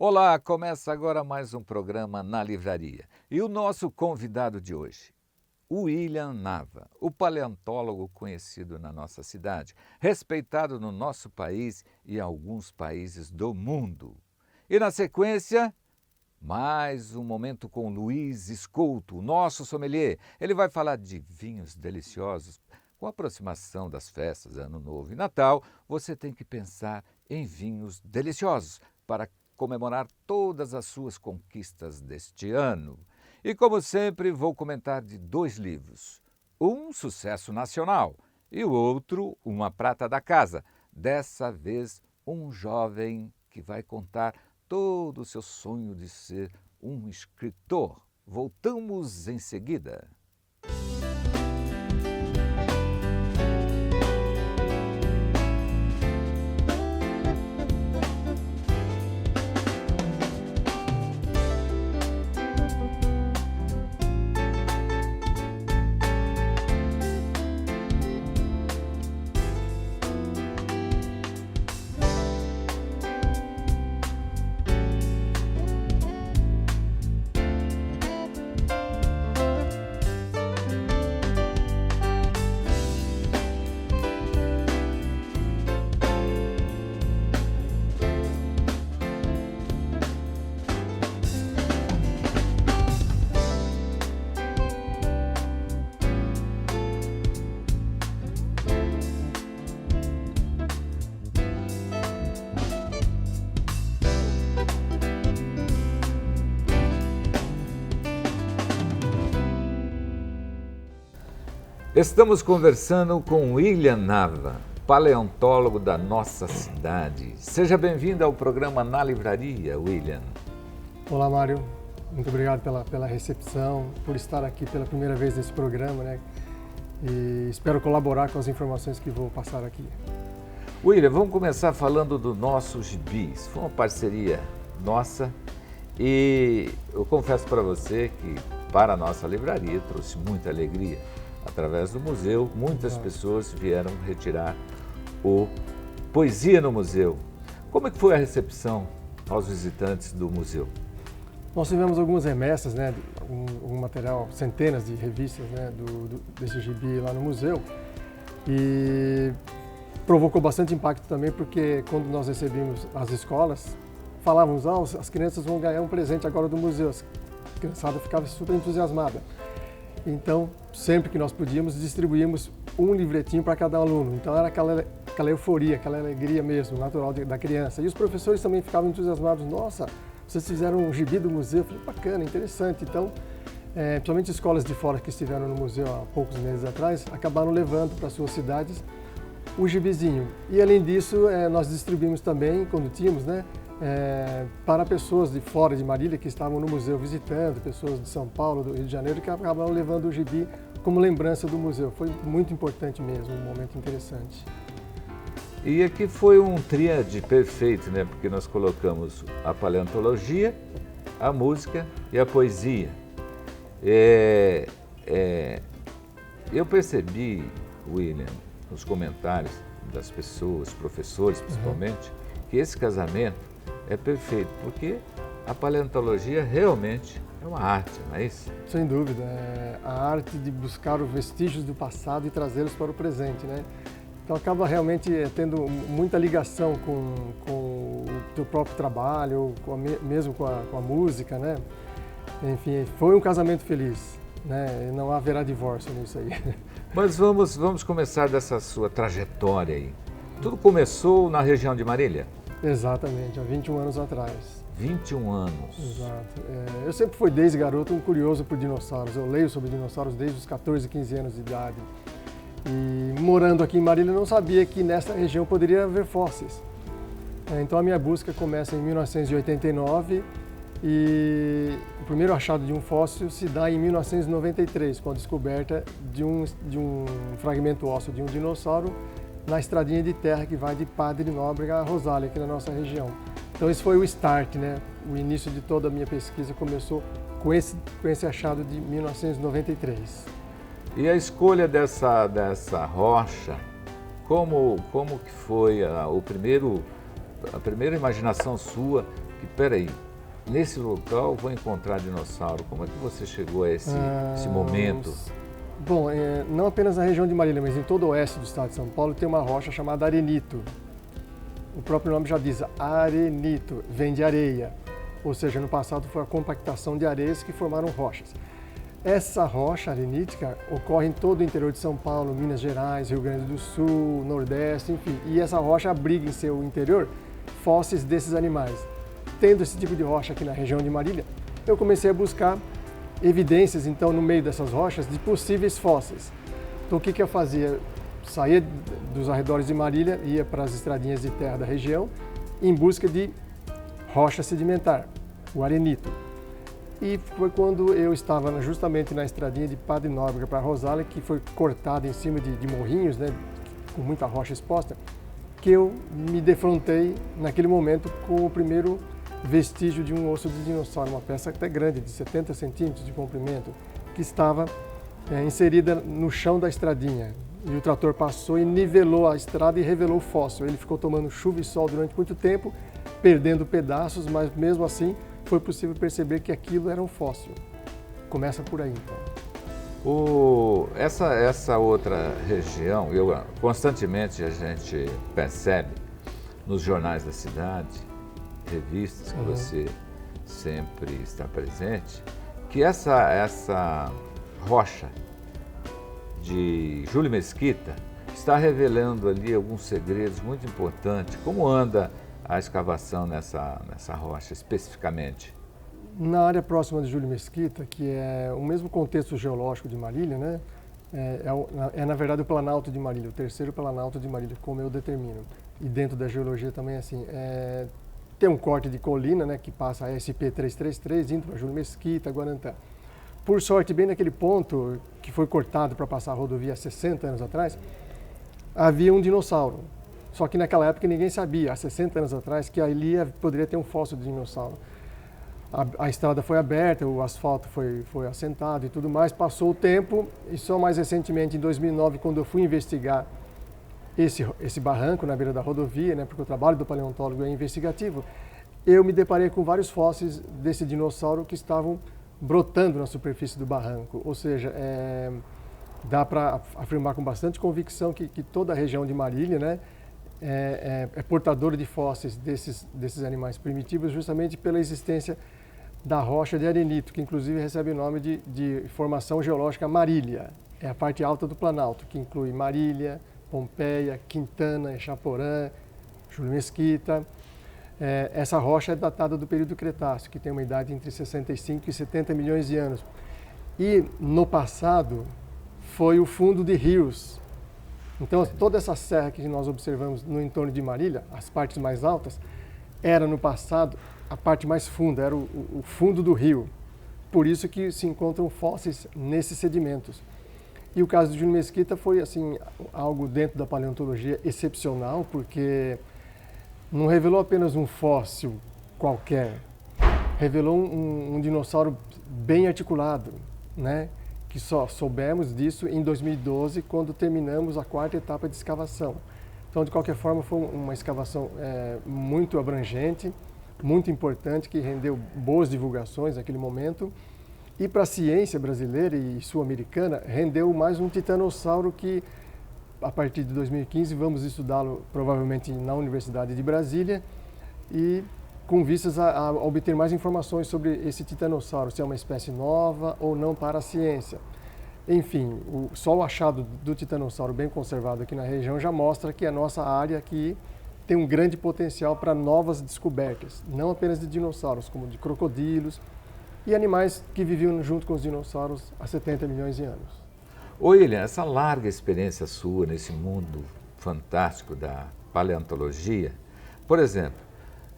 Olá, começa agora mais um programa Na Livraria. E o nosso convidado de hoje, William Nava, o paleontólogo conhecido na nossa cidade, respeitado no nosso país e em alguns países do mundo. E na sequência, mais um momento com Luiz Esculto, nosso sommelier. Ele vai falar de vinhos deliciosos. Com a aproximação das festas, Ano Novo e Natal, você tem que pensar em vinhos deliciosos para comemorar todas as suas conquistas deste ano. E como sempre, vou comentar de dois livros. Um sucesso nacional e o outro uma prata da casa. Dessa vez, um jovem que vai contar todo o seu sonho de ser um escritor. Voltamos em seguida. Estamos conversando com William Nava, paleontólogo da nossa cidade. Seja bem-vindo ao programa Na Livraria, William. Olá, Mário. Muito obrigado pela recepção, por estar aqui pela primeira vez nesse programa, né? E espero colaborar com as informações que vou passar aqui. William, vamos começar falando do nosso gibis. Foi uma parceria nossa e eu confesso para você que para a nossa livraria trouxe muita alegria. Através do museu, muitas pessoas vieram retirar o Poesia no Museu. Como é que foi a recepção aos visitantes do museu? Nós tivemos algumas remessas, né, um material, centenas de revistas, né, desse gibi lá no museu, e provocou bastante impacto também porque quando nós recebemos as escolas, falávamos, as crianças vão ganhar um presente agora do museu. A criançada ficava super entusiasmada. Então, sempre que nós podíamos, distribuímos um livretinho para cada aluno. Então, era aquela euforia, aquela alegria mesmo, natural da criança. E os professores também ficavam entusiasmados. Nossa, vocês fizeram um gibi do museu. Eu falei, bacana, interessante. Então, principalmente escolas de fora que estiveram no museu há poucos meses atrás, acabaram levando para suas cidades o gibizinho. E, além disso, nós distribuímos também, quando tínhamos, né? Para pessoas de fora de Marília que estavam no museu visitando, pessoas de São Paulo, do Rio de Janeiro, que acabaram levando o gibi como lembrança do museu. Foi muito importante mesmo, um momento interessante. E aqui foi um tríade perfeito, né? Porque nós colocamos a paleontologia, a música e a poesia. Eu percebi, William, nos comentários das pessoas, professores principalmente, que esse casamento é perfeito, porque a paleontologia realmente é uma arte, não é isso? Sem dúvida, é a arte de buscar os vestígios do passado e trazê-los para o presente, né? Então acaba realmente tendo muita ligação com o teu próprio trabalho, mesmo com a música, né? Enfim, foi um casamento feliz, né? E não haverá divórcio nisso aí. Mas vamos começar dessa sua trajetória aí. Tudo começou na região de Marília? Exatamente, há 21 anos atrás. 21 anos. Exato. Eu sempre fui, desde garoto, um curioso por dinossauros. Eu leio sobre dinossauros desde os 14, 15 anos de idade. E morando aqui em Marília, eu não sabia que nessa região poderia haver fósseis. Então a minha busca começa em 1989 e o primeiro achado de um fóssil se dá em 1993, com a descoberta de um fragmento ósseo de um dinossauro na estradinha de terra que vai de Padre Nóbrega a Rosália, aqui na nossa região. Então esse foi o start, né? O início de toda a minha pesquisa começou com esse achado de 1993. E a escolha dessa rocha, como que foi a primeira imaginação sua que, peraí, nesse local vou encontrar dinossauro. Como é que você chegou a esse momento? Bom, não apenas na região de Marília, mas em todo o oeste do estado de São Paulo tem uma rocha chamada arenito. O próprio nome já diz arenito, vem de areia. Ou seja, no passado foi a compactação de areias que formaram rochas. Essa rocha arenítica ocorre em todo o interior de São Paulo, Minas Gerais, Rio Grande do Sul, Nordeste, enfim. E essa rocha abriga em seu interior fósseis desses animais. Tendo esse tipo de rocha aqui na região de Marília, eu comecei a buscar evidências, então, no meio dessas rochas, de possíveis fósseis. Então, o que eu fazia? Saía dos arredores de Marília, ia para as estradinhas de terra da região, em busca de rocha sedimentar, o arenito. E foi quando eu estava justamente na estradinha de Padre Nóbrega para Rosália, que foi cortada em cima de morrinhos, né, com muita rocha exposta, que eu me defrontei naquele momento com o primeiro vestígio de um osso de dinossauro, uma peça até grande, de 70 centímetros de comprimento, que estava inserida no chão da estradinha. E o trator passou e nivelou a estrada e revelou o fóssil. Ele ficou tomando chuva e sol durante muito tempo, perdendo pedaços, mas mesmo assim foi possível perceber que aquilo era um fóssil. Começa por aí, então. Essa outra região, constantemente a gente percebe nos jornais da cidade, revistas que você sempre está presente, que essa rocha de Júlio Mesquita está revelando ali alguns segredos muito importantes. Como anda a escavação nessa rocha especificamente? Na área próxima de Júlio Mesquita, que é o mesmo contexto geológico de Marília, né? Na verdade o Planalto de Marília, o terceiro Planalto de Marília, como eu determino. E dentro da geologia também assim, tem um corte de colina, né, que passa a SP-333, indo para Júlio Mesquita, Guarantã. Por sorte, bem naquele ponto que foi cortado para passar a rodovia há 60 anos atrás, havia um dinossauro. Só que naquela época ninguém sabia, há 60 anos atrás, que ali poderia ter um fóssil de dinossauro. A estrada foi aberta, o asfalto foi assentado e tudo mais, passou o tempo e só mais recentemente, em 2009, quando eu fui investigar esse barranco na beira da rodovia, né, porque o trabalho do paleontólogo é investigativo, eu me deparei com vários fósseis desse dinossauro que estavam brotando na superfície do barranco. Ou seja, dá para afirmar com bastante convicção que toda a região de Marília, né, é portadora de fósseis desses animais primitivos, justamente pela existência da rocha de arenito, que inclusive recebe o nome de formação geológica Marília. É a parte alta do Planalto, que inclui Marília, Pompeia, Quintana, Echaporã, Júlio Mesquita. Essa rocha é datada do período Cretáceo, que tem uma idade entre 65 e 70 milhões de anos. E no passado foi o fundo de rios. Então toda essa serra que nós observamos no entorno de Marília, as partes mais altas, era no passado a parte mais funda, era o fundo do rio. Por isso que se encontram fósseis nesses sedimentos. E o caso de Júlio Mesquita foi assim algo dentro da paleontologia excepcional, porque não revelou apenas um fóssil qualquer, revelou um dinossauro bem articulado, né? Que só soubemos disso em 2012, quando terminamos a quarta etapa de escavação. Então, de qualquer forma, foi uma escavação muito abrangente, muito importante, que rendeu boas divulgações naquele momento. E para a ciência brasileira e sul-americana, rendeu mais um titanossauro que, a partir de 2015, vamos estudá-lo provavelmente na Universidade de Brasília e com vistas a obter mais informações sobre esse titanossauro, se é uma espécie nova ou não para a ciência. Enfim, só o achado do titanossauro bem conservado aqui na região já mostra que a nossa área aqui tem um grande potencial para novas descobertas, não apenas de dinossauros, como de crocodilos e animais que viviam junto com os dinossauros há 70 milhões de anos. William, essa larga experiência sua nesse mundo fantástico da paleontologia, por exemplo,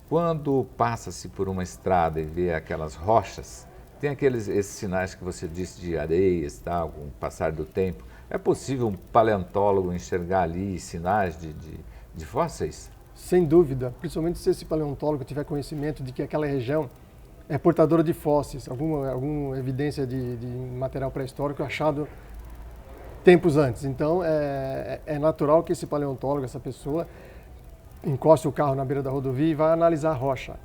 quando passa-se por uma estrada e vê aquelas rochas, tem esses sinais que você disse de areias, tal, com o passar do tempo, é possível um paleontólogo enxergar ali sinais de fósseis? Sem dúvida, principalmente se esse paleontólogo tiver conhecimento de que aquela região é portadora de fósseis, alguma evidência de material pré-histórico achado tempos antes. Então, é natural que esse paleontólogo, essa pessoa, encoste o carro na beira da rodovia e vá analisar a rocha.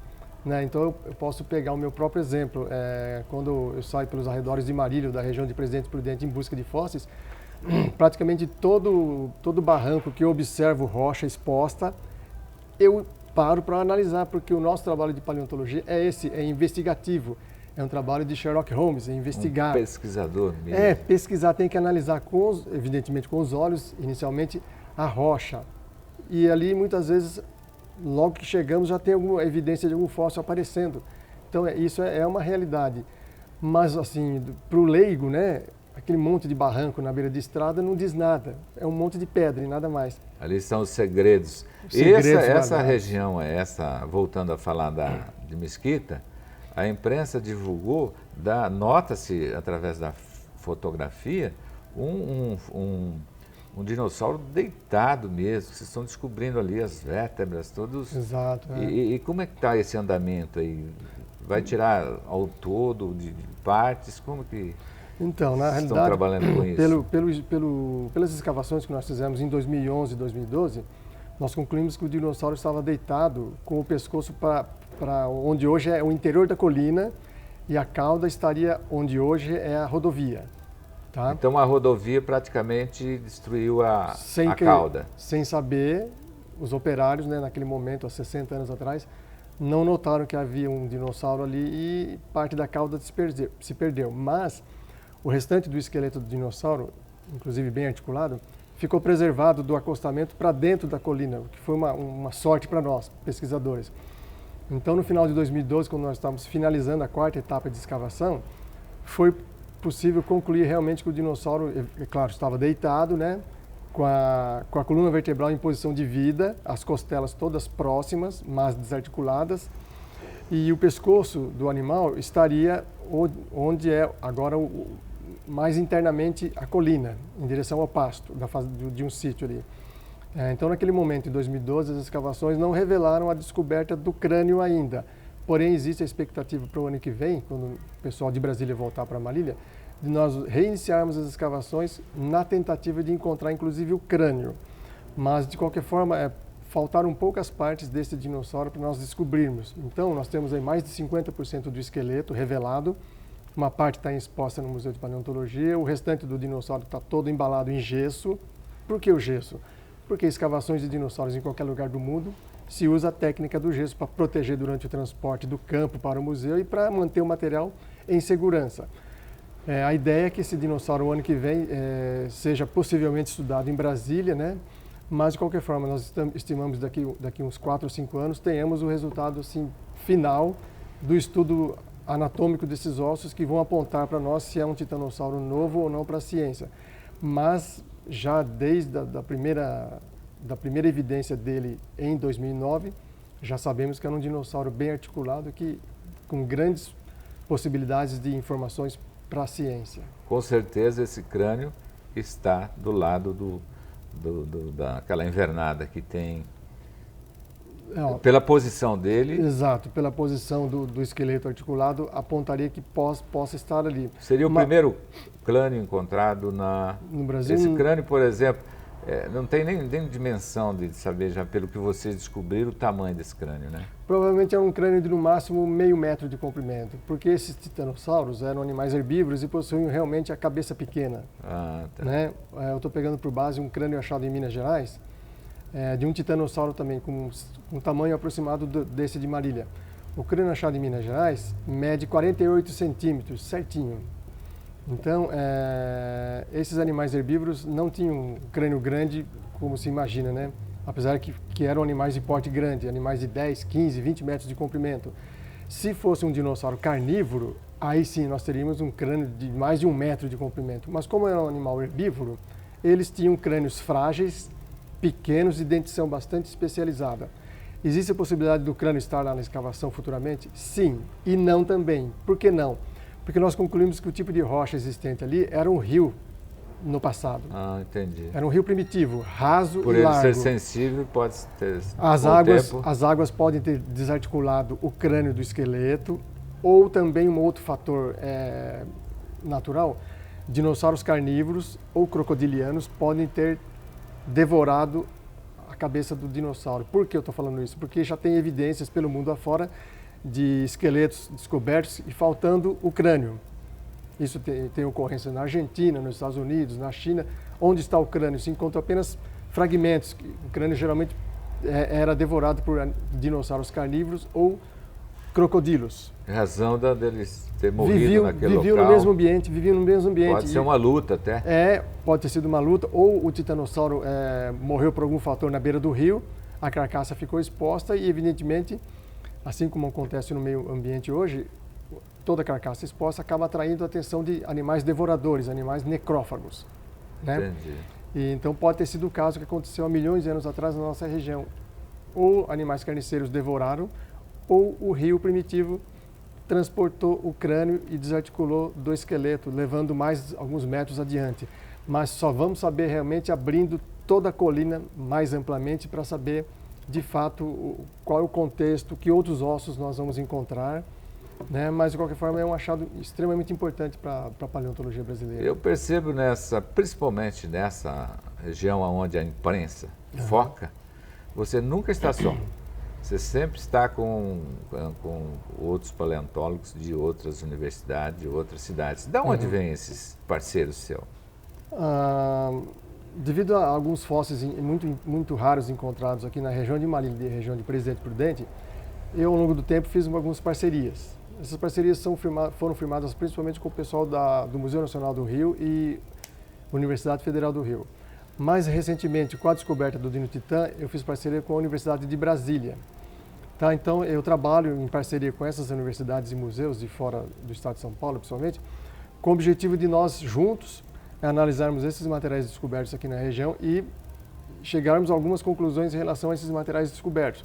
né? Então eu posso pegar o meu próprio exemplo. Quando eu saio pelos arredores de Marília, da região de Presidente Prudente, em busca de fósseis, praticamente todo barranco que eu observo rocha exposta, eu paro para analisar, porque o nosso trabalho de paleontologia é investigativo. É um trabalho de Sherlock Holmes, é investigar. Pesquisador mesmo. Pesquisar, tem que analisar, evidentemente com os olhos, inicialmente, a rocha. E ali, muitas vezes, logo que chegamos, já tem alguma evidência de algum fóssil aparecendo. Então, isso é uma realidade. Mas, assim, para o leigo, né, aquele monte de barranco na beira de estrada não diz nada. É um monte de pedra e nada mais. Ali estão os segredos. Essa região, voltando a falar de Mesquita, a imprensa divulgou, nota-se através da fotografia, um dinossauro deitado mesmo. Vocês estão descobrindo ali as vértebras, todos. Exato. E como é que está esse andamento aí? Vai tirar ao todo de partes? Como que então, na realidade, estão trabalhando com isso? Pelas escavações que nós fizemos em 2011 e 2012, nós concluímos que o dinossauro estava deitado com o pescoço para onde hoje é o interior da colina, e a cauda estaria onde hoje é a rodovia. Tá? Então a rodovia praticamente destruiu a cauda. Sem saber, os operários, né, naquele momento, há 60 anos atrás, não notaram que havia um dinossauro ali e parte da cauda se perdeu. Mas o restante do esqueleto do dinossauro, inclusive bem articulado, ficou preservado do acostamento para dentro da colina, o que foi uma sorte para nós, pesquisadores. Então, no final de 2012, quando nós estávamos finalizando a quarta etapa de escavação, foi possível concluir realmente que o dinossauro, é claro, estava deitado, né, com a coluna vertebral em posição de vida, as costelas todas próximas, mas desarticuladas, e o pescoço do animal estaria onde é agora mais internamente a colina, em direção ao pasto, de um sítio ali. Então, naquele momento, em 2012, as escavações não revelaram a descoberta do crânio ainda. Porém, existe a expectativa para o ano que vem, quando o pessoal de Brasília voltar para Marília, de nós reiniciarmos as escavações na tentativa de encontrar, inclusive, o crânio. Mas, de qualquer forma, faltaram poucas partes desse dinossauro para nós descobrirmos. Então, nós temos aí mais de 50% do esqueleto revelado. Uma parte está exposta no Museu de Paleontologia, o restante do dinossauro está todo embalado em gesso. Por que o gesso? Porque escavações de dinossauros em qualquer lugar do mundo se usa a técnica do gesso para proteger durante o transporte do campo para o museu e para manter o material em segurança. A ideia é que esse dinossauro, o ano que vem, seja possivelmente estudado em Brasília, né? Mas, de qualquer forma, nós estimamos daqui uns 4 ou 5 anos tenhamos o resultado assim, final do estudo anatômico desses ossos, que vão apontar para nós se é um titanossauro novo ou não para a ciência. Mas já desde da primeira evidência dele em 2009, já sabemos que era um dinossauro bem articulado, com grandes possibilidades de informações para a ciência. Com certeza esse crânio está do lado daquela invernada que tem, pela posição dele. Exato, pela posição do esqueleto articulado, apontaria que possa estar ali. Seria o primeiro crânio encontrado no Brasil. Esse crânio, por exemplo, não tem nem dimensão de saber, já pelo que vocês descobriram, o tamanho desse crânio, né? Provavelmente é um crânio de no máximo meio metro de comprimento, porque esses titanossauros eram animais herbívoros e possuíam realmente a cabeça pequena. Ah, tá. Né? Eu estou pegando por base um crânio achado em Minas Gerais, de um titanossauro também, com um tamanho aproximado desse de Marília. O crânio achado em Minas Gerais mede 48 centímetros, certinho. Então, esses animais herbívoros não tinham um crânio grande como se imagina, né? Apesar que eram animais de porte grande, animais de 10, 15, 20 metros de comprimento. Se fosse um dinossauro carnívoro, aí sim nós teríamos um crânio de mais de 1 metro de comprimento. Mas como era um animal herbívoro, eles tinham crânios frágeis, pequenos e dentição bastante especializada. Existe a possibilidade do crânio estar lá na escavação futuramente? Sim, e não também. Por que não? Porque nós concluímos que o tipo de rocha existente ali era um rio no passado. Ah, entendi. Era um rio primitivo, raso Por e largo. Por ele ser sensível, pode ter... As águas podem ter desarticulado o crânio do esqueleto, ou também um outro fator natural, dinossauros carnívoros ou crocodilianos podem ter devorado a cabeça do dinossauro. Por que eu estou falando isso? Porque já tem evidências pelo mundo afora de esqueletos descobertos e faltando o crânio. Isso tem ocorrência na Argentina, nos Estados Unidos, na China. Onde está o crânio? Se encontra apenas fragmentos. O crânio geralmente era devorado por dinossauros carnívoros ou crocodilos. Razão deles ter morrido naquele local. Viviam no mesmo ambiente. Pode ser uma luta até. Pode ter sido uma luta, ou o titanossauro morreu por algum fator na beira do rio, a carcaça ficou exposta e, evidentemente, assim como acontece no meio ambiente hoje, toda carcaça exposta acaba atraindo a atenção de animais devoradores, animais necrófagos. Né? Entendi. E, então pode ter sido o caso que aconteceu há milhões de anos atrás na nossa região. Ou animais carniceiros devoraram, ou o rio primitivo transportou o crânio e desarticulou do esqueleto, levando mais alguns metros adiante. Mas só vamos saber realmente abrindo toda a colina mais amplamente para saber, de fato, qual é o contexto, que outros ossos nós vamos encontrar. Né? Mas, de qualquer forma, é um achado extremamente importante para a paleontologia brasileira. Eu percebo principalmente nessa região onde a imprensa foca, você nunca está só. Você sempre está com outros paleontólogos de outras universidades, de outras cidades. De onde vêm esses parceiros seus? Devido a alguns fósseis muito raros encontrados aqui na região de Marília e região de Presidente Prudente, eu, ao longo do tempo, fiz algumas parcerias. Essas parcerias foram firmadas principalmente com o pessoal do Museu Nacional do Rio e Universidade Federal do Rio. Mais recentemente, com a descoberta do Dino Titã, eu fiz parceria com a Universidade de Brasília. Tá, então, eu trabalho em parceria com essas universidades e museus de fora do estado de São Paulo, principalmente, com o objetivo de nós, juntos, analisarmos esses materiais descobertos aqui na região e chegarmos a algumas conclusões em relação a esses materiais descobertos.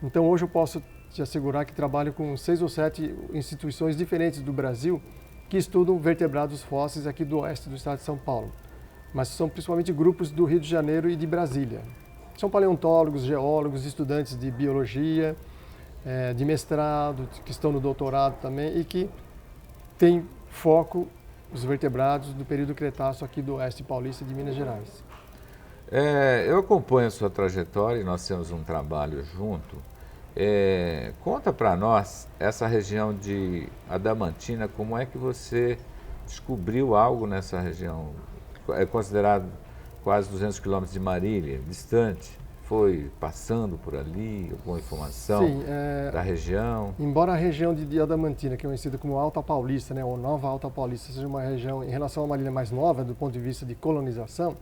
Então, hoje eu posso te assegurar que trabalho com 6 ou 7 instituições diferentes do Brasil que estudam vertebrados fósseis aqui do oeste do estado de São Paulo. Mas são principalmente grupos do Rio de Janeiro e de Brasília. São paleontólogos, geólogos, estudantes de biologia, de mestrado, que estão no doutorado também e que têm foco os vertebrados do período Cretáceo aqui do oeste paulista de Minas Gerais. Eu acompanho a sua trajetória e nós temos um trabalho junto. Conta para nós essa região de Adamantina, como é que você descobriu algo nessa região? É considerado quase 200 quilômetros de Marília, distante. Foi passando por ali, alguma informação da região? Embora a região de Adamantina, que é conhecida como Alta Paulista, né, ou Nova Alta Paulista, seja uma região, em relação a Marília, mais nova, do ponto de vista de colonização,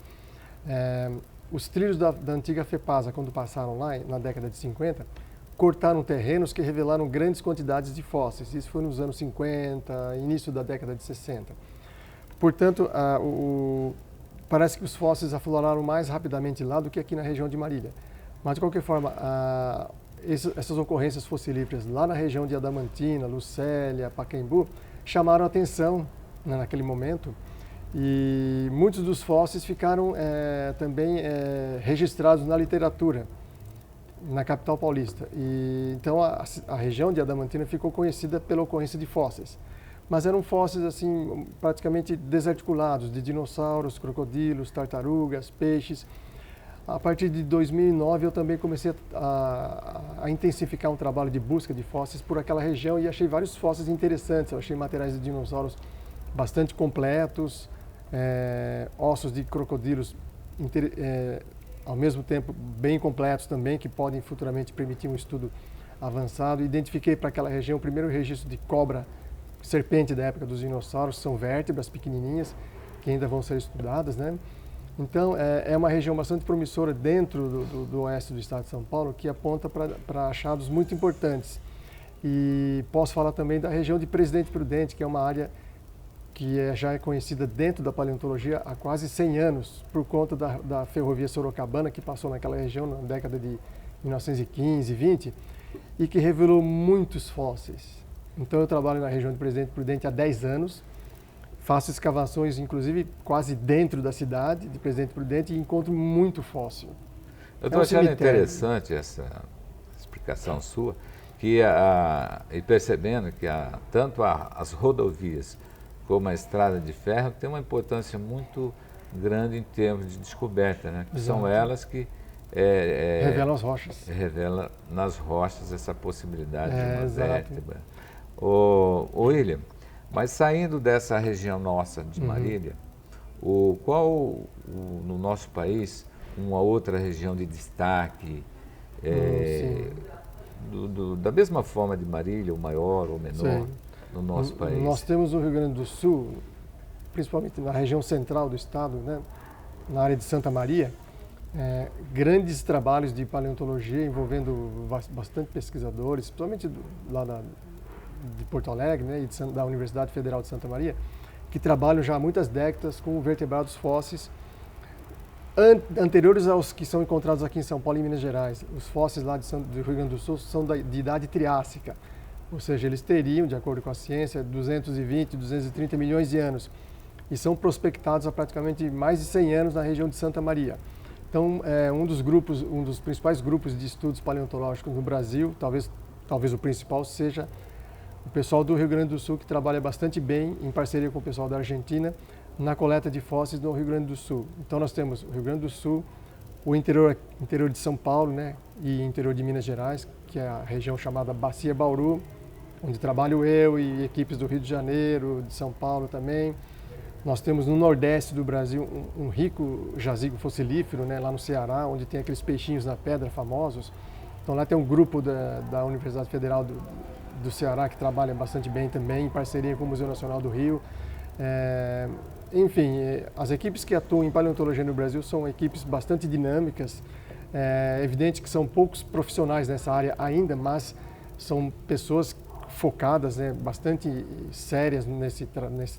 os trilhos da antiga FEPASA, quando passaram lá, na década de 50, cortaram terrenos que revelaram grandes quantidades de fósseis. Isso foi nos anos 50, início da década de 60. Portanto, parece que os fósseis afloraram mais rapidamente lá do que aqui na região de Marília. Mas, de qualquer forma, essas ocorrências fossilíferas lá na região de Adamantina, Lucélia, Pacaembu, chamaram a atenção, né, naquele momento. E muitos dos fósseis ficaram também registrados na literatura, na capital paulista. Então, a região de Adamantina ficou conhecida pela ocorrência de fósseis. Mas eram fósseis assim, praticamente desarticulados, de dinossauros, crocodilos, tartarugas, peixes. A partir de 2009, eu também comecei a intensificar um trabalho de busca de fósseis por aquela região e achei vários fósseis interessantes. Eu achei materiais de dinossauros bastante completos, ossos de crocodilos ao mesmo tempo bem completos também, que podem futuramente permitir um estudo avançado. Identifiquei para aquela região o primeiro registro de cobra serpente da época dos dinossauros, são vértebras pequenininhas que ainda vão ser estudadas, né? Então, é uma região bastante promissora dentro do oeste do estado de São Paulo, que aponta para achados muito importantes. E posso falar também da região de Presidente Prudente, que é uma área que já é conhecida dentro da paleontologia há quase 100 anos, por conta da ferrovia Sorocabana, que passou naquela região na década de 1915, 20, e que revelou muitos fósseis. Então, eu trabalho na região de Presidente Prudente há 10 anos, faço escavações, inclusive, quase dentro da cidade de Presidente Prudente e encontro muito fóssil. Eu estou achando interessante essa explicação sua, e percebendo que tanto as rodovias como a estrada de ferro tem uma importância muito grande em termos de descoberta, né? Que são elas que Revela as rochas. Revela nas rochas essa possibilidade de uma exato. vértebra. Ô William, mas saindo dessa região nossa de Marília, no nosso país, uma outra região de destaque, da mesma forma de Marília, o maior ou menor, no nosso país? Nós temos no Rio Grande do Sul, principalmente na região central do estado, né, na área de Santa Maria, grandes trabalhos de paleontologia envolvendo bastante pesquisadores, principalmente lá de Porto Alegre, né, e da Universidade Federal de Santa Maria, que trabalham já há muitas décadas com vertebrados fósseis anteriores aos que são encontrados aqui em São Paulo e Minas Gerais. Os fósseis lá do Rio Grande do Sul são de idade triássica, ou seja, eles teriam, de acordo com a ciência, 220, 230 milhões de anos, e são prospectados há praticamente mais de 100 anos na região de Santa Maria. Então, um dos principais grupos de estudos paleontológicos no Brasil, talvez o principal, seja o pessoal do Rio Grande do Sul, que trabalha bastante bem, em parceria com o pessoal da Argentina, na coleta de fósseis no Rio Grande do Sul. Então nós temos o Rio Grande do Sul, o interior de São Paulo, né, e interior de Minas Gerais, que é a região chamada Bacia Bauru, onde trabalho eu e equipes do Rio de Janeiro, de São Paulo também. Nós temos no Nordeste do Brasil um rico jazigo fossilífero, né, lá no Ceará, onde tem aqueles peixinhos na pedra famosos. Então lá tem um grupo da Universidade Federal do Ceará que trabalha bastante bem também, em parceria com o Museu Nacional do Rio. Enfim, as equipes que atuam em paleontologia no Brasil são equipes bastante dinâmicas. É evidente que são poucos profissionais nessa área ainda, mas são pessoas focadas, né, bastante sérias nesse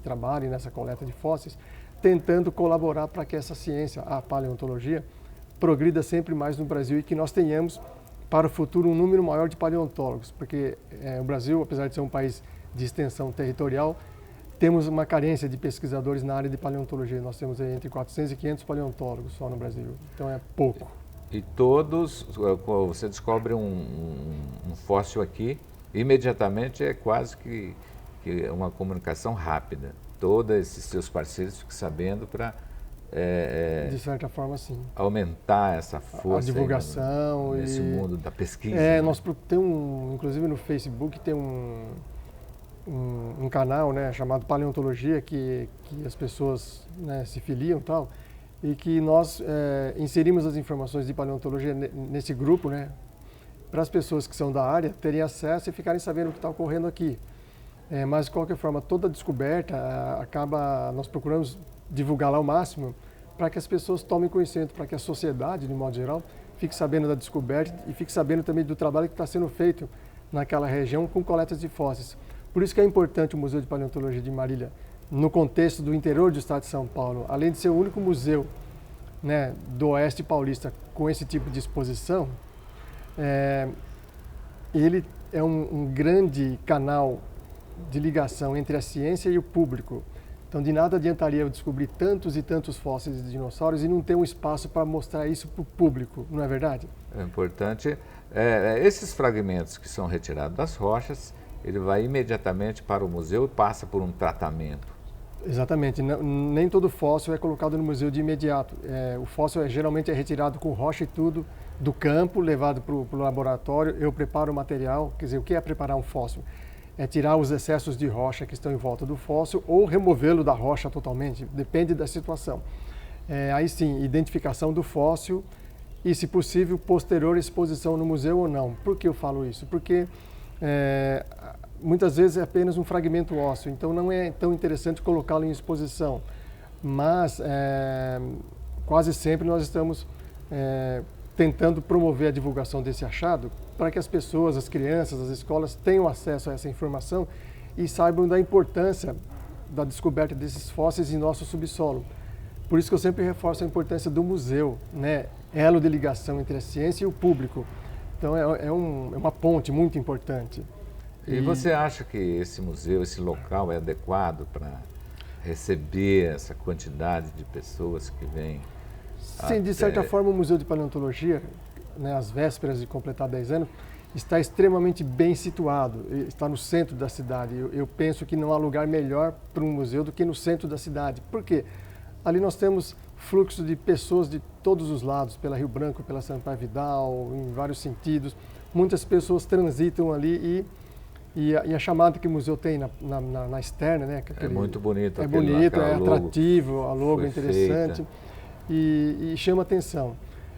trabalho e nessa coleta de fósseis, tentando colaborar para que essa ciência, a paleontologia, progrida sempre mais no Brasil e que nós tenhamos para o futuro um número maior de paleontólogos, porque o Brasil, apesar de ser um país de extensão territorial, temos uma carência de pesquisadores na área de paleontologia. Nós temos aí entre 400 e 500 paleontólogos só no Brasil, então é pouco. E todos, você descobre um fóssil aqui, imediatamente é quase que uma comunicação rápida. Todos esses seus parceiros ficam sabendo para... de certa forma, sim. Aumentar essa força. A divulgação. Nesse mundo da pesquisa. Né? Nós inclusive no Facebook tem um canal, né, chamado Paleontologia, que as pessoas, né, se filiam e tal, e que nós inserimos as informações de paleontologia nesse grupo, né, para as pessoas que são da área terem acesso e ficarem sabendo o que está ocorrendo aqui. Mas, de qualquer forma, toda descoberta nós procuramos divulgar lá ao máximo para que as pessoas tomem conhecimento, para que a sociedade, de modo geral, fique sabendo da descoberta e fique sabendo também do trabalho que está sendo feito naquela região com coletas de fósseis. Por isso que é importante o Museu de Paleontologia de Marília, no contexto do interior do estado de São Paulo, além de ser o único museu, né, do Oeste Paulista com esse tipo de exposição, ele é um grande canal de ligação entre a ciência e o público. Então, de nada adiantaria eu descobrir tantos e tantos fósseis de dinossauros e não ter um espaço para mostrar isso para o público, não é verdade? É importante. Esses fragmentos que são retirados das rochas, ele vai imediatamente para o museu e passa por um tratamento. Exatamente. Nem todo fóssil é colocado no museu de imediato. O fóssil geralmente é retirado com rocha e tudo do campo, levado para o laboratório. Eu preparo o material. Quer dizer, o que é preparar um fóssil? É tirar os excessos de rocha que estão em volta do fóssil ou removê-lo da rocha totalmente, depende da situação. Aí sim, identificação do fóssil e, se possível, posterior exposição no museu ou não. Por que eu falo isso? Porque muitas vezes é apenas um fragmento ósseo, então não é tão interessante colocá-lo em exposição. Mas quase sempre nós estamos tentando promover a divulgação desse achado para que as pessoas, as crianças, as escolas tenham acesso a essa informação e saibam da importância da descoberta desses fósseis em nosso subsolo. Por isso que eu sempre reforço a importância do museu, né? Elo de ligação entre a ciência e o público. Então é uma ponte muito importante. E você acha que esse museu, esse local é adequado para receber essa quantidade de pessoas que vêm? Sim, de certa forma o Museu de Paleontologia, né, às vésperas de completar 10 anos, está extremamente bem situado, está no centro da cidade. Eu penso que não há lugar melhor para um museu do que no centro da cidade. Por quê? ali nós temos fluxo de pessoas de todos os lados, pela Rio Branco, pela Sampaio Vidal, em vários sentidos. Muitas pessoas transitam ali e a chamada que o museu tem na externa, né? É muito bonito. É bonito, é atrativo, a logo é interessante e chama atenção.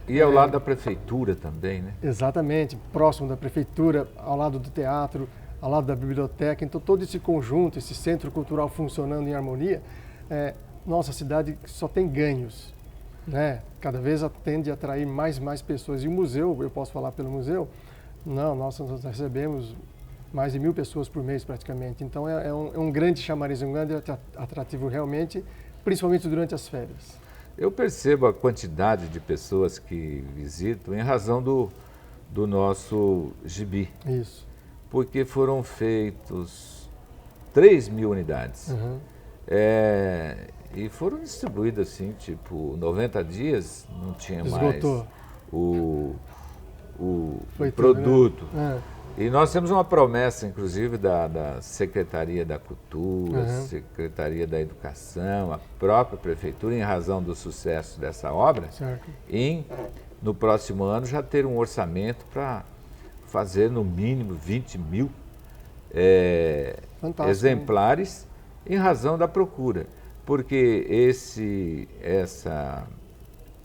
E ao lado da prefeitura também, né? Exatamente, próximo da prefeitura, ao lado do teatro, ao lado da biblioteca. Então todo esse conjunto, esse centro cultural funcionando em harmonia, nossa cidade só tem ganhos, né? Cada vez tende a atrair mais pessoas. E o museu, eu posso falar pelo museu, nós recebemos mais de 1.000 pessoas por mês praticamente. Então é um grande chamariz, um grande atrativo realmente, principalmente durante as férias. Eu percebo a quantidade de pessoas que visitam em razão do nosso gibi. Isso. Porque foram feitos 3.000 unidades. Uhum. E foram distribuídas assim, tipo, 90 dias não tinha Esgotou. mais o Foi produto. Tudo, né? E nós temos uma promessa, inclusive, da Secretaria da Cultura, Uhum. Secretaria da Educação, a própria Prefeitura, em razão do sucesso dessa obra, Certo. no próximo ano já ter um orçamento para fazer no mínimo 20.000 exemplares, em razão da procura. Porque essa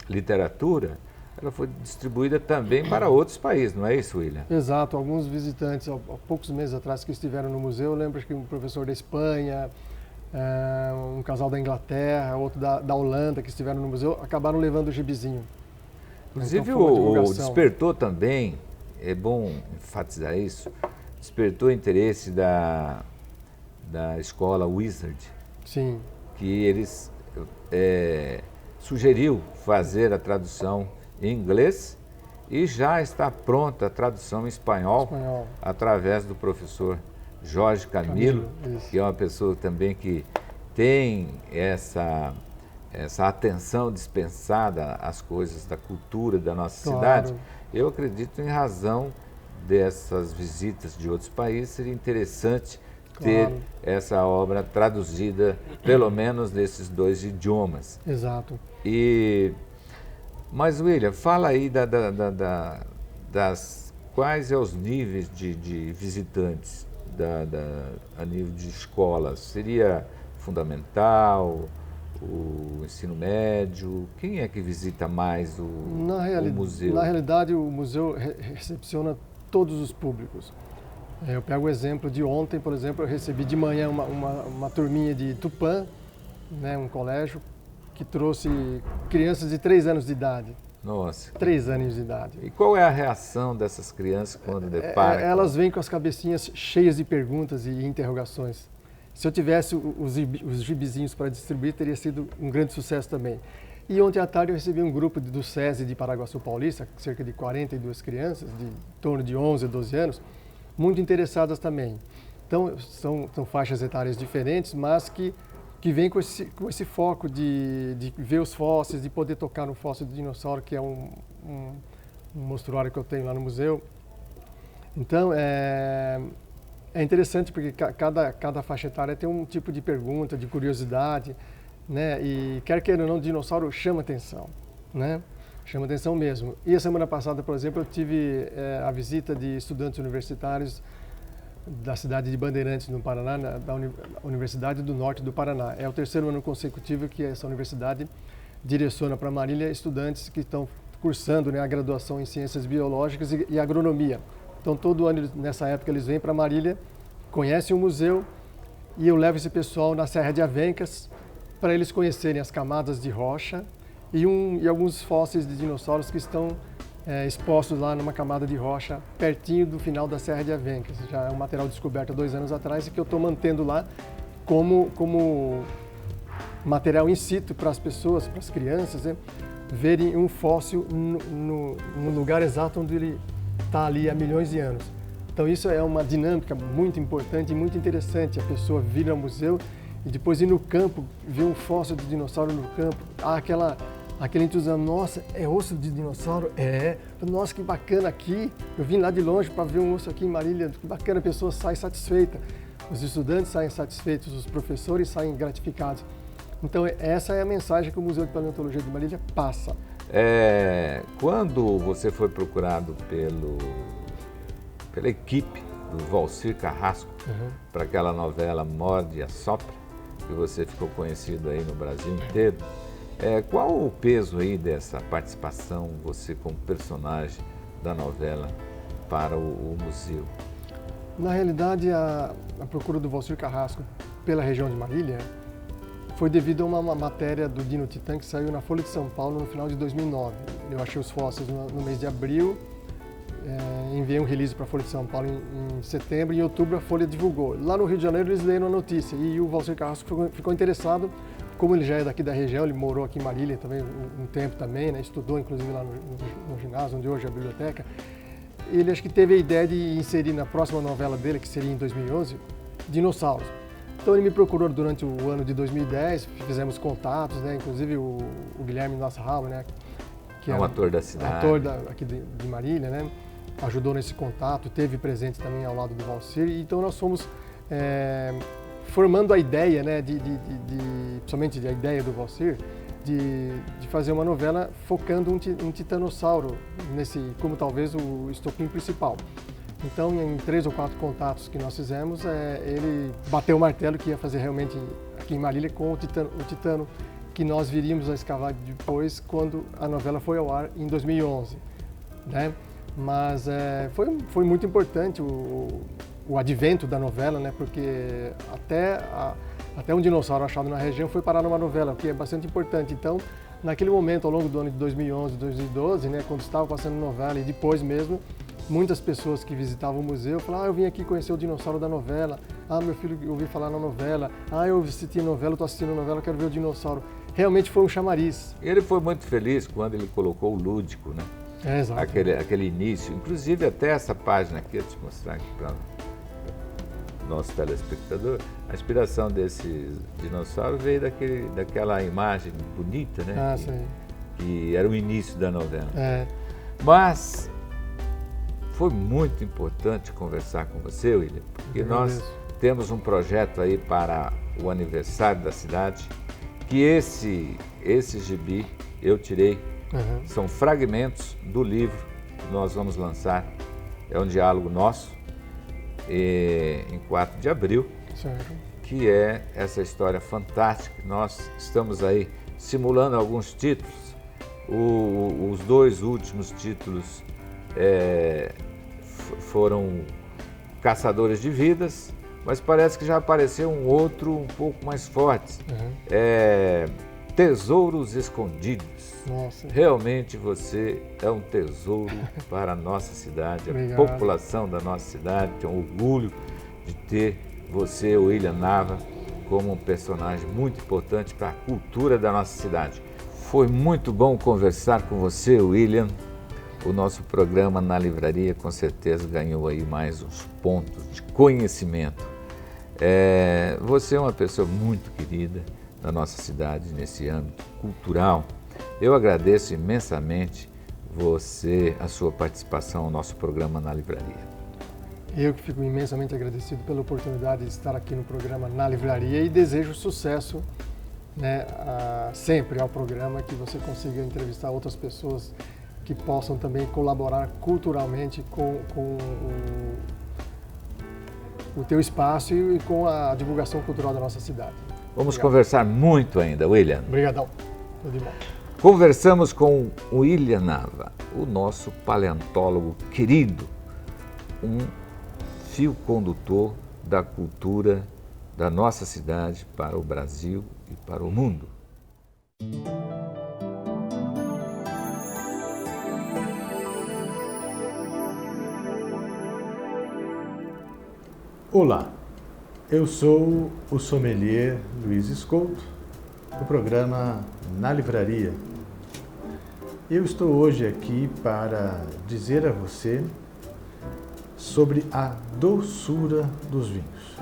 literatura ela foi distribuída também para outros países, não é isso, William? Exato. Alguns visitantes, há poucos meses atrás, que estiveram no museu, eu lembro que um professor da Espanha, um casal da Inglaterra, outro da Holanda, que estiveram no museu, acabaram levando o gibizinho. Inclusive, então, despertou também, é bom enfatizar isso, despertou interesse da escola Wizard. Sim. Que eles sugeriu fazer a tradução em inglês e já está pronta a tradução em espanhol. Através do professor Jorge Camilo, que é uma pessoa também que tem essa atenção dispensada às coisas da cultura da nossa cidade. Eu acredito, em razão dessas visitas de outros países, seria interessante ter essa obra traduzida, pelo menos nesses 2 idiomas. Exato. Mas, William, fala aí quais são os níveis de visitantes a nível de escolas. Seria fundamental, o ensino médio? Quem é que visita mais o museu? Na realidade, o museu recepciona todos os públicos. Eu pego o exemplo de ontem, por exemplo, eu recebi de manhã uma turminha de Tupã, né, um colégio, que trouxe crianças de 3 anos de idade. Nossa. 3 anos de idade. E qual é a reação dessas crianças quando deparam? Elas vêm com as cabecinhas cheias de perguntas e interrogações. Se eu tivesse os gibizinhos para distribuir, teria sido um grande sucesso também. E ontem à tarde eu recebi um grupo do SESI de Paraguaçu Paulista, cerca de 42 crianças, de em torno de 11 a 12 anos, muito interessadas também. Então, são faixas etárias diferentes, mas que vêm com esse foco de ver os fósseis, de poder tocar no fóssil do dinossauro, que é um mostruário que eu tenho lá no museu. Então, é interessante porque cada faixa etária tem um tipo de pergunta, de curiosidade, né? E quer queira ou não, o dinossauro chama atenção, né? Chama atenção mesmo. E a semana passada, por exemplo, eu tive a visita de estudantes universitários da cidade de Bandeirantes, no Paraná, da Universidade do Norte do Paraná. É o 3º ano consecutivo que essa universidade direciona para Marília estudantes que estão cursando, né, a graduação em Ciências Biológicas e Agronomia. Então, todo ano, nessa época, eles vêm para Marília, conhecem o museu e eu levo esse pessoal na Serra de Avencas para eles conhecerem as camadas de rocha e alguns fósseis de dinossauros que estão expostos lá numa camada de rocha pertinho do final da Serra de Avencas. Já é um material descoberto há 2 anos atrás e que eu estou mantendo lá como material in situ para as pessoas, para as crianças, né, verem um fóssil no lugar exato onde ele está ali há milhões de anos. Então isso é uma dinâmica muito importante e muito interessante, a pessoa vir ao museu e depois ir no campo, ver um fóssil de dinossauro no campo, aquele entusiasmo, nossa, é osso de dinossauro? É. Nossa, que bacana aqui. Eu vim lá de longe para ver um osso aqui em Marília, que bacana, a pessoa sai satisfeita. Os estudantes saem satisfeitos, os professores saem gratificados. Então essa é a mensagem que o Museu de Paleontologia de Marília passa. Quando você foi procurado pela equipe do Valcir Carrasco para aquela novela Morde e Assopra, que você ficou conhecido aí no Brasil inteiro, qual o peso aí dessa participação, você como personagem da novela para o museu? Na realidade, a procura do Valcir Carrasco pela região de Marília foi devido a uma matéria do Dino Titã que saiu na Folha de São Paulo no final de 2009. Eu achei os fósseis no mês de abril, enviei um release para a Folha de São Paulo em setembro e em outubro a Folha divulgou. Lá no Rio de Janeiro eles leram a notícia e o Valcir Carrasco ficou interessado, como ele já é daqui da região, ele morou aqui em Marília também um tempo também, né? Estudou inclusive lá no ginásio, onde hoje é a biblioteca. Ele acho que teve a ideia de inserir na próxima novela dele, que seria em 2011, dinossauros. Então ele me procurou durante o ano de 2010, fizemos contatos, né? Inclusive o Guilherme Nassau, né? Que é um ator da cidade. Ator aqui de Marília, né? Ajudou nesse contato, teve presente também ao lado do Valcir. Então nós fomos formando a ideia, né? Principalmente a ideia do Valcir, de fazer uma novela focando um titanossauro como talvez o estopim principal. Então, em 3 ou 4 contatos que nós fizemos, ele bateu o martelo que ia fazer realmente aqui em Marília com o titano que nós viríamos a escavar depois, quando a novela foi ao ar em 2011, né? Mas foi muito importante o advento da novela, né? Porque até um dinossauro achado na região foi parar numa novela, o que é bastante importante. Então, naquele momento, ao longo do ano de 2011, 2012, né? Quando estava passando novela e depois mesmo, muitas pessoas que visitavam o museu falavam: eu vim aqui conhecer o dinossauro da novela, meu filho ouvi falar na novela, eu assisti a novela, estou assistindo a novela, quero ver o dinossauro. Realmente foi um chamariz. Ele foi muito feliz quando ele colocou o lúdico, né? Exato. Aquele início, inclusive até essa página aqui, eu te mostrar aqui para o nosso telespectador, a inspiração desse dinossauro veio daquela imagem bonita, né? Sim. Que era o início da novela. Mas foi muito importante conversar com você, William, porque nós temos um projeto aí para o aniversário da cidade, que esse gibi eu tirei, são fragmentos do livro que nós vamos lançar, é um diálogo nosso, em 4 de abril, certo. Que é essa história fantástica. Nós estamos aí simulando alguns títulos, os 2 últimos títulos foram Caçadores de Vidas, mas parece que já apareceu um outro um pouco mais forte, Tesouros Escondidos. Nossa. Realmente você é um tesouro para a nossa cidade, a população da nossa cidade tem um orgulho de ter você, William Nava, como um personagem muito importante para a cultura da nossa cidade. Foi muito bom conversar com você, William. O nosso programa Na Livraria com certeza ganhou aí mais uns pontos de conhecimento. Você é uma pessoa muito querida na nossa cidade, nesse âmbito cultural. Eu agradeço imensamente a sua participação no nosso programa Na Livraria. Eu que fico imensamente agradecido pela oportunidade de estar aqui no programa Na Livraria e desejo sucesso, né, sempre ao programa, que você consiga entrevistar outras pessoas que possam também colaborar culturalmente com o teu espaço e com a divulgação cultural da nossa cidade. Vamos conversar muito ainda, William. Obrigadão. Tudo de bom. Conversamos com o William Nava, o nosso paleontólogo querido, um fio condutor da cultura da nossa cidade para o Brasil e para o mundo. Olá, eu sou o sommelier Luiz Escolto, do programa Na Livraria. Eu estou hoje aqui para dizer a você sobre a doçura dos vinhos.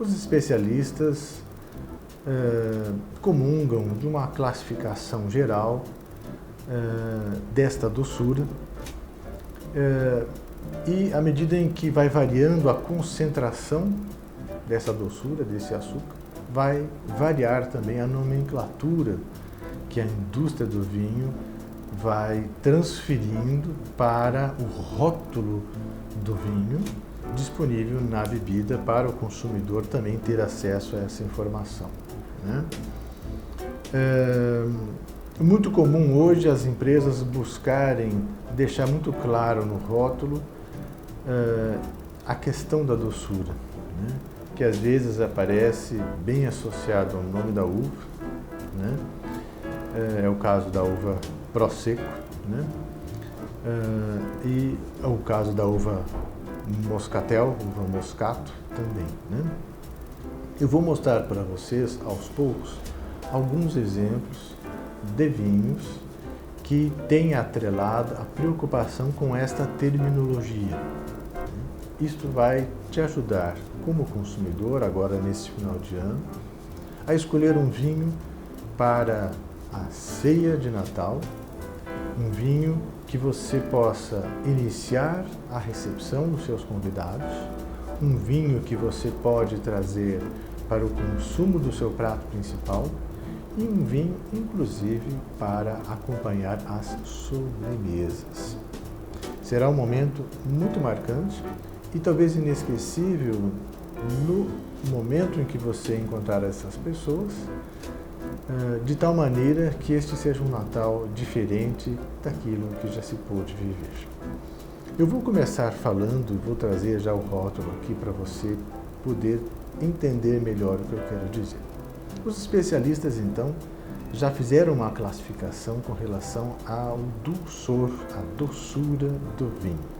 Os especialistas comungam de uma classificação geral desta doçura e à medida em que vai variando a concentração dessa doçura, desse açúcar, vai variar também a nomenclatura que a indústria do vinho vai transferindo para o rótulo do vinho disponível na bebida para o consumidor também ter acesso a essa informação, né? É muito comum hoje as empresas buscarem deixar muito claro no rótulo a questão da doçura, né? Que às vezes aparece bem associado ao nome da uva, né? É o caso da uva Prosecco, né? E é o caso da uva Moscatel, uva Moscato também, né? Eu vou mostrar para vocês, aos poucos, alguns exemplos de vinhos que têm atrelado a preocupação com esta terminologia. Isto vai te ajudar, como consumidor, agora nesse final de ano, a escolher um vinho para a ceia de Natal, um vinho que você possa iniciar a recepção dos seus convidados, um vinho que você pode trazer para o consumo do seu prato principal e um vinho, inclusive, para acompanhar as sobremesas. Será um momento muito marcante e talvez inesquecível no momento em que você encontrar essas pessoas, de tal maneira que este seja um Natal diferente daquilo que já se pôde viver. Eu vou começar falando, vou trazer já o rótulo aqui para você poder entender melhor o que eu quero dizer. Os especialistas, então, já fizeram uma classificação com relação ao dulçor, a doçura do vinho.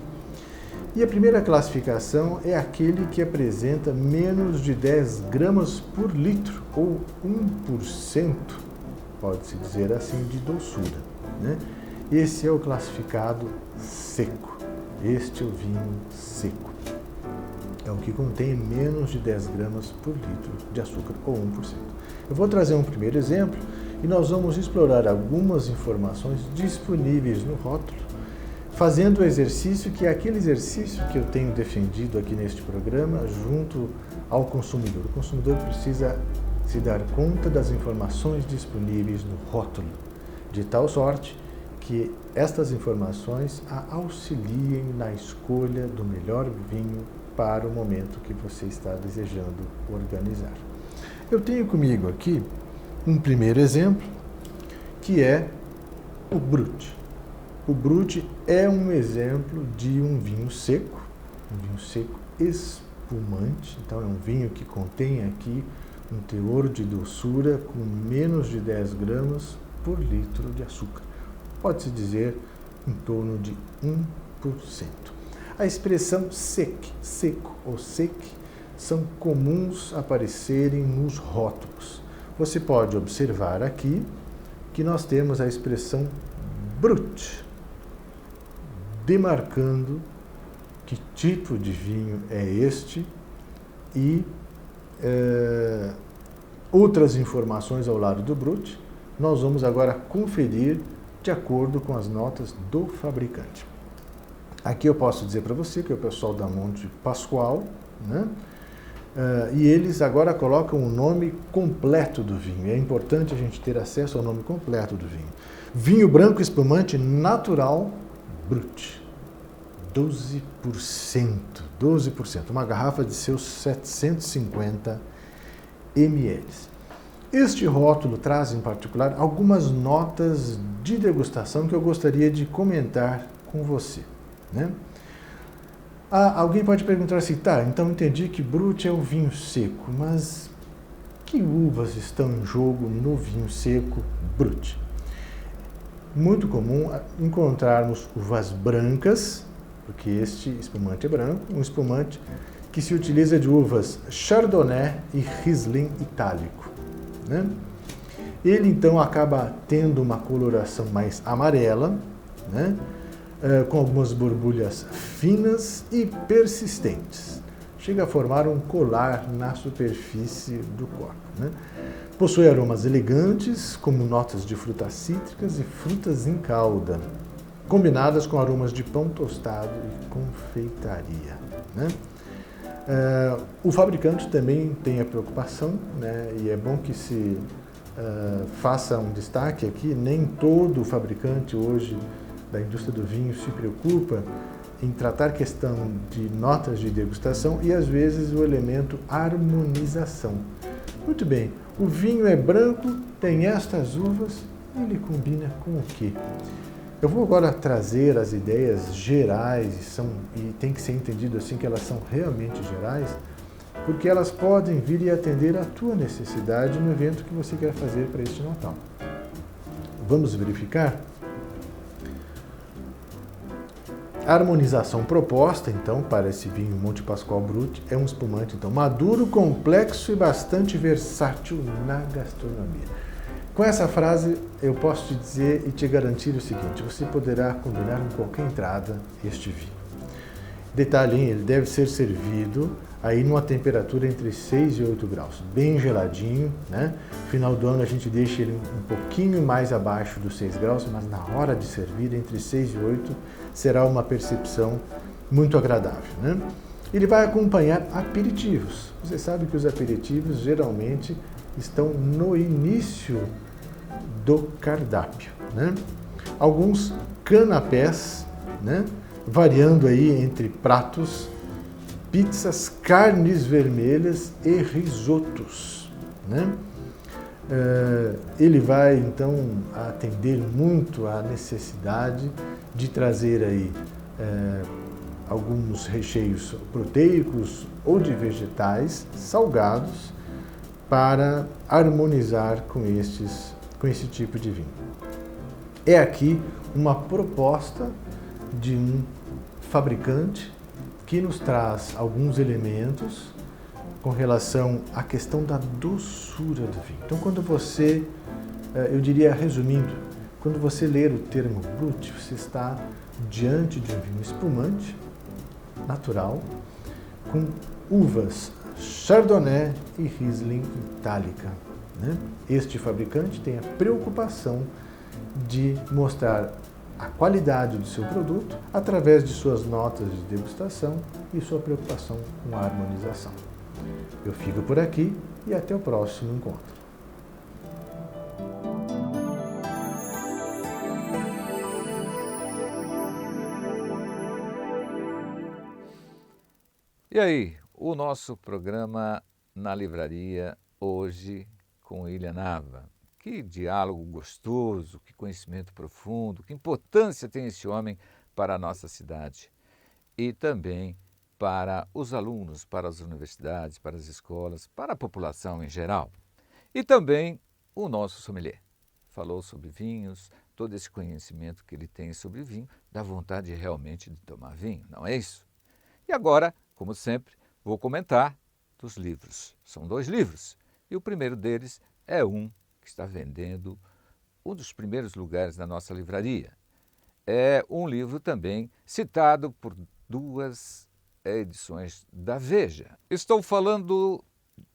E a primeira classificação é aquele que apresenta menos de 10 gramas por litro, ou 1%, pode-se dizer assim, de doçura, né? Esse é o classificado seco. Este é o vinho seco. É o que contém menos de 10 gramas por litro de açúcar, ou 1%. Eu vou trazer um primeiro exemplo e nós vamos explorar algumas informações disponíveis no rótulo, fazendo o exercício que é aquele exercício que eu tenho defendido aqui neste programa junto ao consumidor. O consumidor precisa se dar conta das informações disponíveis no rótulo, de tal sorte que estas informações a auxiliem na escolha do melhor vinho para o momento que você está desejando organizar. Eu tenho comigo aqui um primeiro exemplo, que é o Brut. O Brut é um exemplo de um vinho seco espumante. Então é um vinho que contém aqui um teor de doçura com menos de 10 gramas por litro de açúcar. Pode-se dizer em torno de 1%. A expressão seco ou sec são comuns aparecerem nos rótulos. Você pode observar aqui que nós temos a expressão Brut, demarcando que tipo de vinho é este e outras informações ao lado do Brut, nós vamos agora conferir de acordo com as notas do fabricante. Aqui eu posso dizer para você que é o pessoal da Monte Pascoal, né? E eles agora colocam o nome completo do vinho. É importante a gente ter acesso ao nome completo do vinho. Vinho branco espumante natural Brut. 12%. Uma garrafa de seus 750 ml. Este rótulo traz, em particular, algumas notas de degustação que eu gostaria de comentar com você, né? Alguém pode perguntar assim, tá, então entendi que Brut é o vinho seco, mas que uvas estão em jogo no vinho seco Brut? Muito comum encontrarmos uvas brancas, porque este espumante é branco, um espumante que se utiliza de uvas Chardonnay e Riesling itálico, né? Ele então acaba tendo uma coloração mais amarela, né? Com algumas borbulhas finas e persistentes. Chega a formar um colar na superfície do corpo, né? Possui aromas elegantes, como notas de frutas cítricas e frutas em calda, combinadas com aromas de pão tostado e confeitaria, né? O fabricante também tem a preocupação, né, e é bom que se faça um destaque aqui, nem todo fabricante hoje da indústria do vinho se preocupa em tratar questão de notas de degustação e às vezes o elemento harmonização. Muito bem, o vinho é branco, tem estas uvas, ele combina com o quê? Eu vou agora trazer as ideias gerais e tem que ser entendido assim que elas são realmente gerais, porque elas podem vir e atender à tua necessidade no evento que você quer fazer para este Natal. Vamos verificar? A harmonização proposta, então, para esse vinho Monte Pascoal Brut é um espumante, então, maduro, complexo e bastante versátil na gastronomia. Com essa frase, eu posso te dizer e te garantir o seguinte, você poderá combinar com qualquer entrada este vinho. Detalhe, ele deve ser servido aí numa temperatura entre 6 e 8 graus, bem geladinho, né? Final do ano a gente deixa ele um pouquinho mais abaixo dos 6 graus, mas na hora de servir, entre 6 e 8, será uma percepção muito agradável, né? Ele vai acompanhar aperitivos. Você sabe que os aperitivos geralmente estão no início do cardápio, né? Alguns canapés, né? Variando aí entre pratos, pizzas, carnes vermelhas e risotos, né? Ele vai então atender muito à necessidade de trazer aí alguns recheios proteicos ou de vegetais salgados para harmonizar com esse tipo de vinho. É aqui uma proposta de um fabricante que nos traz alguns elementos com relação à questão da doçura do vinho. Então, quando você, eu diria resumindo, quando você ler o termo Brut, você está diante de um vinho espumante, natural, com uvas Chardonnay e Riesling Itálica, né? Este fabricante tem a preocupação de mostrar a qualidade do seu produto através de suas notas de degustação e sua preocupação com a harmonização. Eu fico por aqui e até o próximo encontro. E aí, o nosso programa na livraria hoje com William Nava. Que diálogo gostoso, que conhecimento profundo, que importância tem esse homem para a nossa cidade e também para os alunos, para as universidades, para as escolas, para a população em geral. E também o nosso sommelier. Falou sobre vinhos, todo esse conhecimento que ele tem sobre vinho, dá vontade realmente de tomar vinho, não é isso? E agora, como sempre, vou comentar dos livros. São 2 livros e o primeiro deles é um que está vendendo um dos primeiros lugares da nossa livraria. É um livro também citado por 2 edições da Veja. Estou falando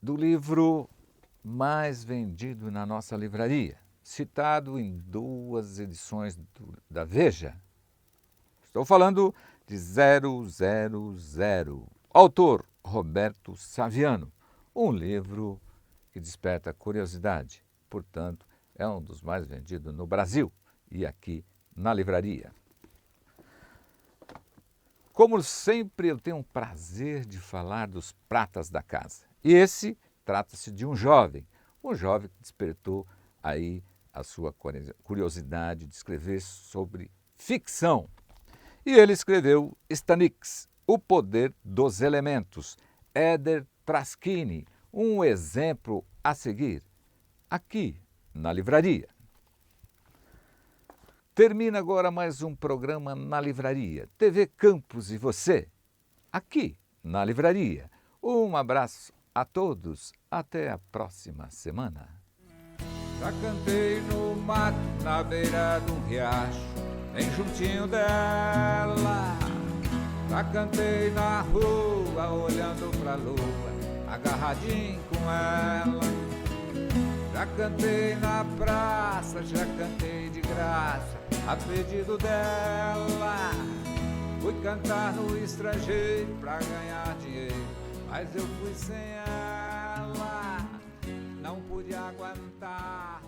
do livro mais vendido na nossa livraria, citado em 2 edições da Veja. Estou falando de 000, autor Roberto Saviano, um livro que desperta curiosidade. Portanto, é um dos mais vendidos no Brasil e aqui na livraria. Como sempre, eu tenho um prazer de falar dos pratas da casa. E esse trata-se de um jovem que despertou aí a sua curiosidade de escrever sobre ficção. E ele escreveu Stanix, O Poder dos Elementos, Éder Traskini, um exemplo a seguir, aqui na livraria. Termina agora mais um programa na livraria, TV Campos e você, aqui na livraria. Um abraço a todos, até a próxima semana. Já cantei no mato, na beira de um riacho, bem juntinho dela. Já cantei na rua, olhando pra lua, agarradinho com ela. Já cantei na praça, já cantei de graça, a pedido dela. Fui cantar no estrangeiro pra ganhar dinheiro, mas eu fui sem ela, não pude aguentar.